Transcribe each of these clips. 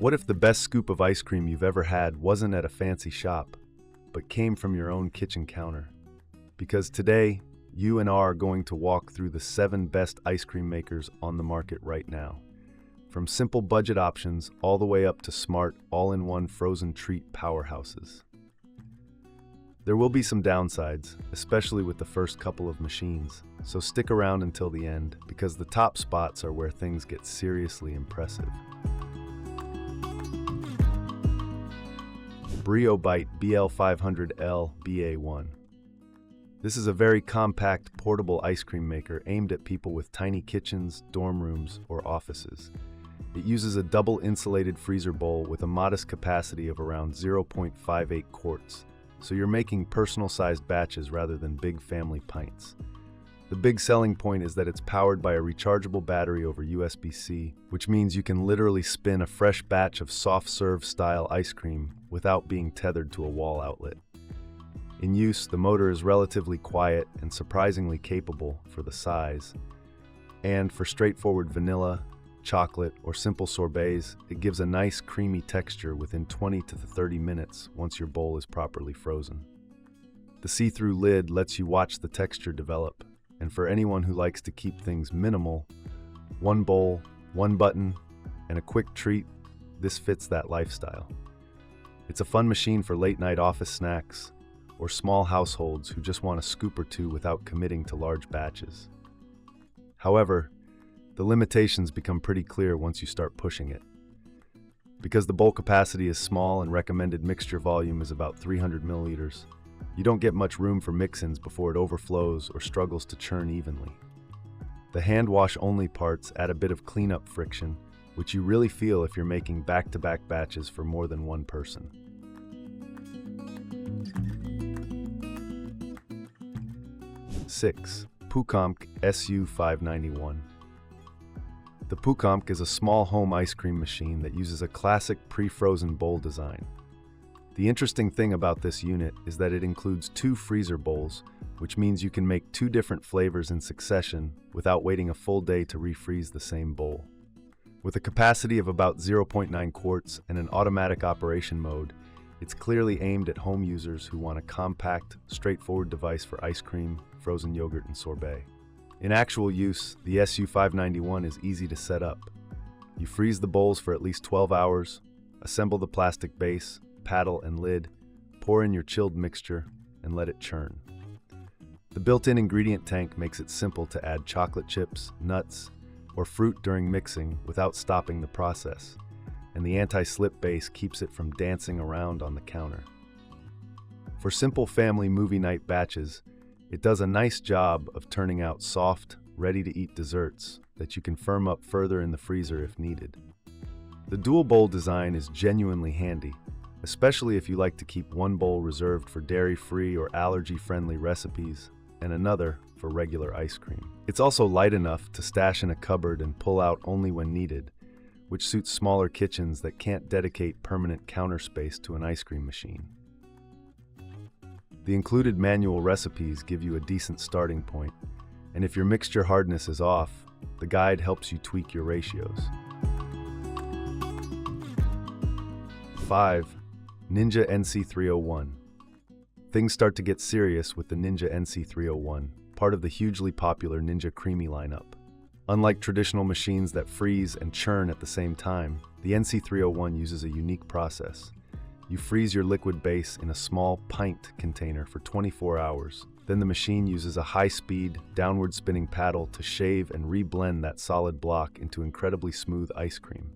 What if the best scoop of ice cream you've ever had wasn't at a fancy shop, but came from your own kitchen counter? Because today, you and I are going to walk through the 7 best ice cream makers on the market right now. From simple budget options all the way up to smart, all-in-one frozen treat powerhouses. There will be some downsides, especially with the first couple of machines, so stick around until the end because the top spots are where things get seriously impressive. BRIOBITE BL500L BA1. This is a very compact, portable ice cream maker aimed at people with tiny kitchens, dorm rooms, or offices. It uses a double insulated freezer bowl with a modest capacity of around 0.58 quarts, so you're making personal-sized batches rather than big family pints. The big selling point is that it's powered by a rechargeable battery over USB-C, which means you can literally spin a fresh batch of soft-serve style ice cream without being tethered to a wall outlet. In use, the motor is relatively quiet and surprisingly capable for the size. And for straightforward vanilla, chocolate, or simple sorbets, it gives a nice creamy texture within 20 to 30 minutes once your bowl is properly frozen. The see-through lid lets you watch the texture develop, and for anyone who likes to keep things minimal, one bowl, one button, and a quick treat, this fits that lifestyle. It's a fun machine for late-night office snacks, or small households who just want a scoop or two without committing to large batches. However, the limitations become pretty clear once you start pushing it. Because the bowl capacity is small and recommended mixture volume is about 300 milliliters, you don't get much room for mix-ins before it overflows or struggles to churn evenly. The hand wash only parts add a bit of cleanup friction, which you really feel if you're making back-to-back batches for more than one person. Six, Pukomc SU-591. The Pukomc is a small home ice cream machine that uses a classic pre-frozen bowl design. The interesting thing about this unit is that it includes 2 freezer bowls, which means you can make 2 different flavors in succession without waiting a full day to refreeze the same bowl. With a capacity of about 0.9 quarts and an automatic operation mode, it's clearly aimed at home users who want a compact, straightforward device for ice cream, frozen yogurt, and sorbet. In actual use, the SU-591 is easy to set up. You freeze the bowls for at least 12 hours, assemble the plastic base, paddle, and lid, pour in your chilled mixture, and let it churn. The built-in ingredient tank makes it simple to add chocolate chips, nuts, or fruit during mixing without stopping the process, and the anti-slip base keeps it from dancing around on the counter. For simple family movie night batches, it does a nice job of turning out soft, ready-to-eat desserts that you can firm up further in the freezer if needed. The dual bowl design is genuinely handy, especially if you like to keep one bowl reserved for dairy-free or allergy-friendly recipes and another for regular ice cream. It's also light enough to stash in a cupboard and pull out only when needed, which suits smaller kitchens that can't dedicate permanent counter space to an ice cream machine. The included manual recipes give you a decent starting point, and if your mixture hardness is off, the guide helps you tweak your ratios. 5. Ninja NC301. Things start to get serious with the Ninja NC301, part of the hugely popular Ninja Creamy lineup. Unlike traditional machines that freeze and churn at the same time, the NC301 uses a unique process. You freeze your liquid base in a small pint container for 24 hours. Then the machine uses a high-speed, downward-spinning paddle to shave and reblend that solid block into incredibly smooth ice cream.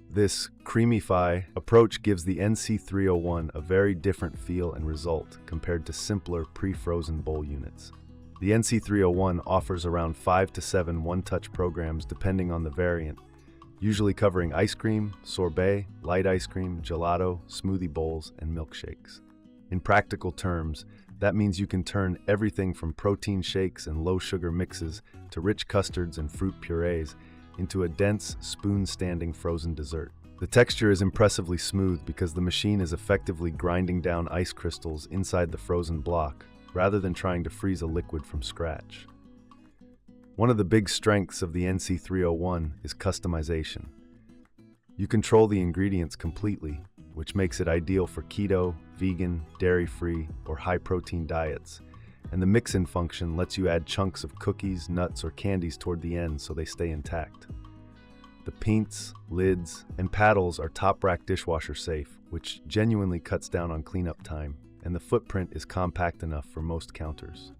This creamify approach gives the NC301 a very different feel and result compared to simpler pre-frozen bowl units. The NC301 offers around 5 to 7 one-touch programs depending on the variant, usually covering ice cream, sorbet, light ice cream, gelato, smoothie bowls, and milkshakes. In practical terms, that means you can turn everything from protein shakes and low-sugar mixes to rich custards and fruit purees into a dense, spoon-standing frozen dessert. The texture is impressively smooth because the machine is effectively grinding down ice crystals inside the frozen block, rather than trying to freeze a liquid from scratch. One of the big strengths of the NC301 is customization. You control the ingredients completely, which makes it ideal for keto, vegan, dairy-free, or high-protein diets. And the mix-in function lets you add chunks of cookies, nuts, or candies toward the end so they stay intact. The pints, lids, and paddles are top-rack dishwasher safe, which genuinely cuts down on cleanup time, and the footprint is compact enough for most counters.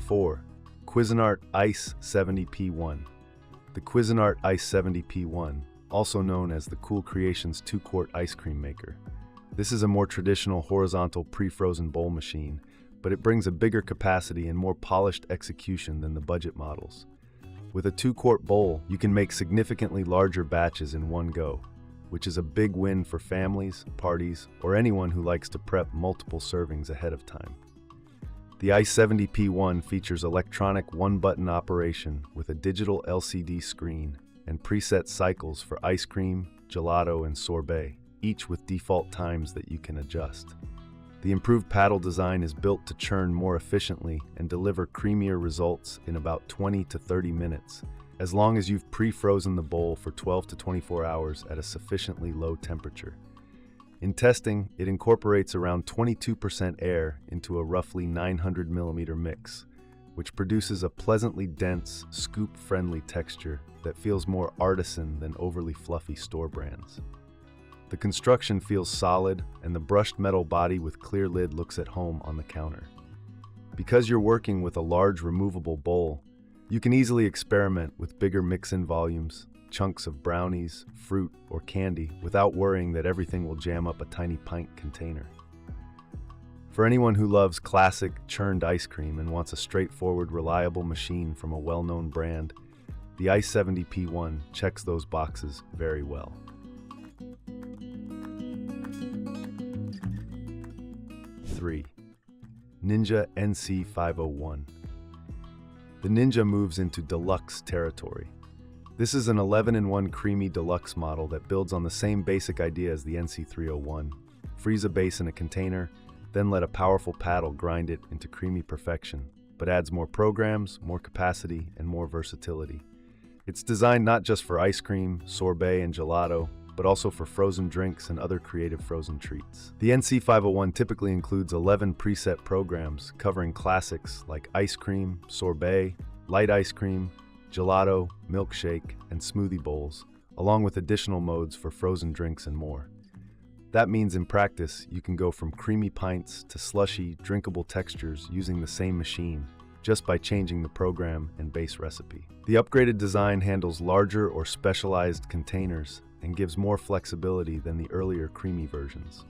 4. Cuisinart ICE-70P1. The Cuisinart ICE-70P1, also known as the Cool Creations 2-quart ice cream maker. This is a more traditional horizontal pre-frozen bowl machine, but it brings a bigger capacity and more polished execution than the budget models. With a 2-quart bowl, you can make significantly larger batches in one go, which is a big win for families, parties, or anyone who likes to prep multiple servings ahead of time. The ICE-70P1 features electronic one-button operation with a digital LCD screen and preset cycles for ice cream, gelato, and sorbet, each with default times that you can adjust. The improved paddle design is built to churn more efficiently and deliver creamier results in about 20 to 30 minutes, as long as you've pre-frozen the bowl for 12 to 24 hours at a sufficiently low temperature. In testing, it incorporates around 22% air into a roughly 900 millimeter mix, which produces a pleasantly dense, scoop-friendly texture that feels more artisan than overly fluffy store brands. The construction feels solid, and the brushed metal body with clear lid looks at home on the counter. Because you're working with a large removable bowl, you can easily experiment with bigger mix-in volumes, chunks of brownies, fruit, or candy without worrying that everything will jam up a tiny pint container. For anyone who loves classic, churned ice cream and wants a straightforward, reliable machine from a well-known brand, the ICE-70P1 checks those boxes very well. 3. Ninja NC501. The Ninja moves into deluxe territory. This is an 11-in-1 creamy deluxe model that builds on the same basic idea as the NC301. Freeze a base in a container, then let a powerful paddle grind it into creamy perfection, but adds more programs, more capacity, and more versatility. It's designed not just for ice cream, sorbet, and gelato, but also for frozen drinks and other creative frozen treats. The NC501 typically includes 11 preset programs covering classics like ice cream, sorbet, light ice cream, gelato, milkshake, and smoothie bowls, along with additional modes for frozen drinks and more. That means in practice, you can go from creamy pints to slushy, drinkable textures using the same machine, just by changing the program and base recipe. The upgraded design handles larger or specialized containers and gives more flexibility than the earlier creamy versions.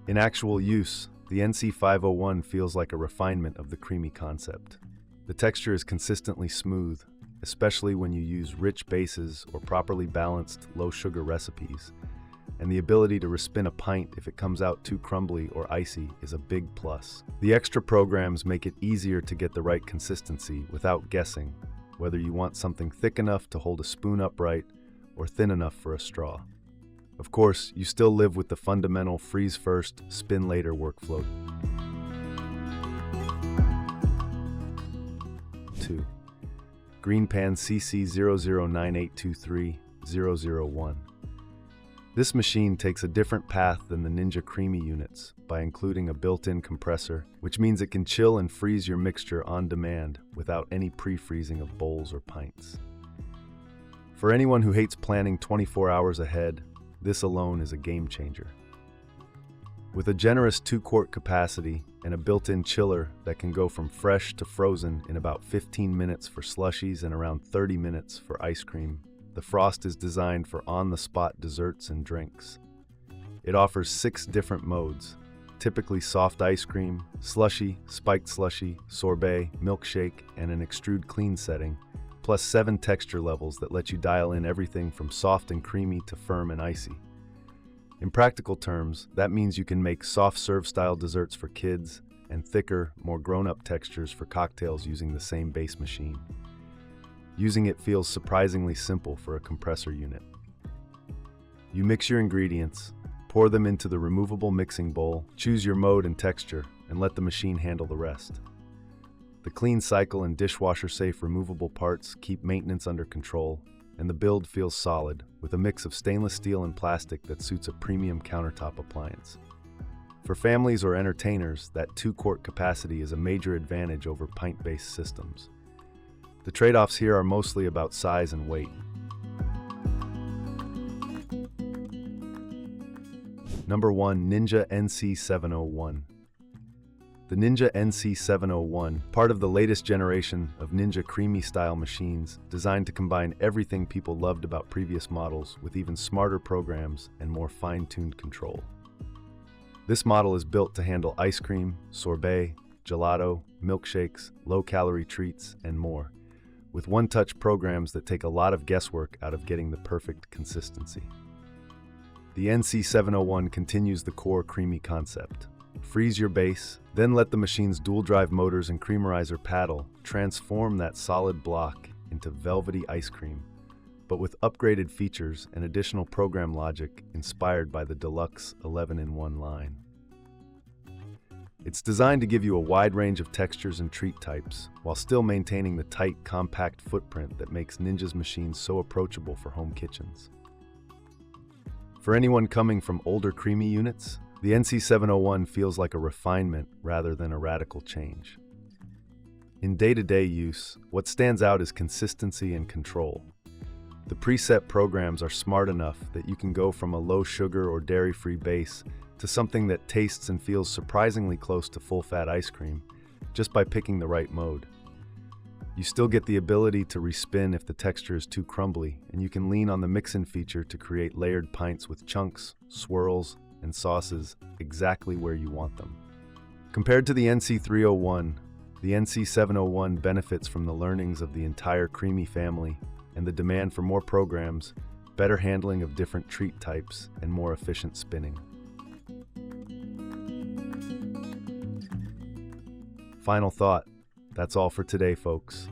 In actual use, the NC501 feels like a refinement of the creamy concept. The texture is consistently smooth, especially when you use rich bases or properly balanced low-sugar recipes, and the ability to respin a pint if it comes out too crumbly or icy is a big plus. The extra programs make it easier to get the right consistency without guessing, whether you want something thick enough to hold a spoon upright or thin enough for a straw. Of course, you still live with the fundamental freeze-first, spin-later workflow. 2. GreenPan CC009823-001. This machine takes a different path than the Ninja Creamy units by including a built-in compressor, which means it can chill and freeze your mixture on demand without any pre-freezing of bowls or pints. For anyone who hates planning 24 hours ahead, this alone is a game changer. With a generous 2-quart capacity and a built-in chiller that can go from fresh to frozen in about 15 minutes for slushies and around 30 minutes for ice cream, the Frost is designed for on-the-spot desserts and drinks. It offers 6 different modes, typically soft ice cream, slushy, spiked slushy, sorbet, milkshake, and an extrude clean setting, plus 7 texture levels that let you dial in everything from soft and creamy to firm and icy. In practical terms, that means you can make soft serve-style desserts for kids and thicker, more grown-up textures for cocktails using the same base machine. Using it feels surprisingly simple for a compressor unit. You mix your ingredients, pour them into the removable mixing bowl, choose your mode and texture, and let the machine handle the rest. The clean cycle and dishwasher-safe removable parts keep maintenance under control, and the build feels solid, with a mix of stainless steel and plastic that suits a premium countertop appliance. For families or entertainers, that 2-quart capacity is a major advantage over pint-based systems. The trade-offs here are mostly about size and weight. Number 1. Ninja NC701. The Ninja NC701, part of the latest generation of Ninja Creamy-style machines, designed to combine everything people loved about previous models with even smarter programs and more fine-tuned control. This model is built to handle ice cream, sorbet, gelato, milkshakes, low-calorie treats, and more, with one-touch programs that take a lot of guesswork out of getting the perfect consistency. The NC701 continues the core creamy concept. Freeze your base, then let the machine's dual-drive motors and creamerizer paddle transform that solid block into velvety ice cream, but with upgraded features and additional program logic inspired by the deluxe 11-in-1 line. It's designed to give you a wide range of textures and treat types, while still maintaining the tight, compact footprint that makes Ninja's machines so approachable for home kitchens. For anyone coming from older creamy units, the NC701 feels like a refinement rather than a radical change. In day-to-day use, what stands out is consistency and control. The preset programs are smart enough that you can go from a low-sugar or dairy-free base to something that tastes and feels surprisingly close to full-fat ice cream, just by picking the right mode. You still get the ability to respin if the texture is too crumbly, and you can lean on the mix-in feature to create layered pints with chunks, swirls, and sauces exactly where you want them. Compared to the NC301, the NC701 benefits from the learnings of the entire creamy family and the demand for more programs, better handling of different treat types, and more efficient spinning. Final thought, that's all for today, folks.